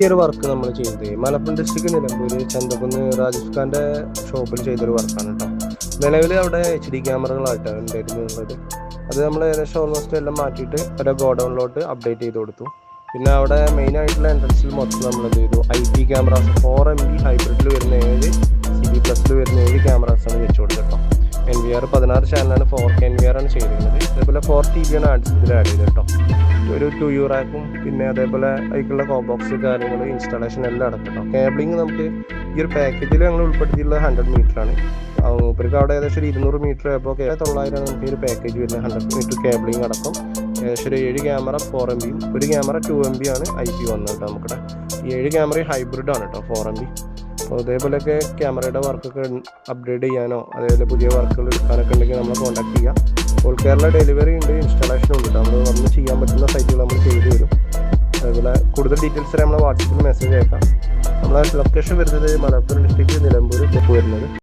ഈ ഒരു വർക്ക് നമ്മൾ ചെയ്തത് മലപ്പുറം ഡിസ്ട്രിക്ട് നിലമ്പൂര് ചന്തക്കുന്ന് രാജീവ് ഖാന്റെ ഷോപ്പിൽ ചെയ്തൊരു വർക്കാണ് കേട്ടോ. നിലവിൽ അവിടെ HD ക്യാമറകളായിട്ടാണ് ഉണ്ടായിരുന്നത്. അത് നമ്മൾ ഏകദേശം ഓൾമോസ്റ്റ് എല്ലാം മാറ്റിയിട്ട് ഒരു ഗോഡൗണിലോട്ട് അപ്ഡേറ്റ് ചെയ്ത് കൊടുത്തു. പിന്നെ അവിടെ മെയിൻ ആയിട്ടുള്ള എൻട്രൻസിൽ മൊത്തം നമ്മൾ എന്ത് ചെയ്തു, IP ക്യാമറാസ് 4MB ഹൈബ്രിഡിൽ വരുന്ന 7 CB+ വരുന്ന 7 ക്യാമറാസാണ് വെച്ച് കൊടുത്തത് കേട്ടോ. NVR 16 ചാനലാണ്, 4K NVR ആണ് ചെയ്തിരുന്നത്. അതേപോലെ 4TB ആണ് ഇതിൽ ആഡ് ചെയ്തത് കേട്ടോ. ഒരു 2U റാക്കും പിന്നെ അതേപോലെ അതിലേക്കുള്ള കോബോക്സ് കാര്യങ്ങൾ ഇൻസ്റ്റാളേഷൻ എല്ലാം അടക്കട്ടോ. കേബിളിങ് നമുക്ക് ഈ ഒരു പാക്കേജിൽ ഞങ്ങൾ ഉൾപ്പെടുത്തിയിട്ടുള്ളത് 100 മീറ്ററാണ്. മൂപ്പർക്ക് അവിടെ ഏകദേശം ഒരു 200 മീറ്റർ ആയപ്പോൾ 900 നമുക്ക് ഈ ഒരു പാക്കേജ് വരുന്നത്. 100 മീറ്റർ കേബിളിങ് അടക്കം ഏകദേശം ഒരു 7 ക്യാമറ 4MBയും ഒരു ക്യാമറ 2MB ആണ് IP വന്നത് കേട്ടോ. നമുക്കിടെ ഈ 7 ക്യാമറ ഹൈബ്രിഡ് ആണ് കേട്ടോ, 4MB. അപ്പോൾ അതേപോലെയൊക്കെ ക്യാമറയുടെ വർക്കൊക്കെ അപ്ഗ്രേഡ് ചെയ്യാനോ അതേപോലെ പുതിയ വർക്കുകൾ എടുക്കാനൊക്കെ ഉണ്ടെങ്കിൽ നമ്മളെ കോൺടാക്ട് ചെയ്യാം. ഓൾ കേരള ഡെലിവറി ഉണ്ട്, ഇൻസ്റ്റാളേഷനും ഉണ്ട്. നമ്മൾ വന്ന് ചെയ്യാൻ പറ്റുന്ന സൈറ്റുകൾ നമ്മൾ ചെയ്തു തരും. അതേപോലെ കൂടുതൽ ഡീറ്റെയിൽസ് നമ്മളെ വാട്സപ്പിൽ മെസ്സേജ് അയക്കാം. നമ്മളെ ലൊക്കേഷൻ വരുന്നത് മലപ്പുറം ഡിസ്ട്രിക്ട് നിലമ്പൂർ വരുന്നത്.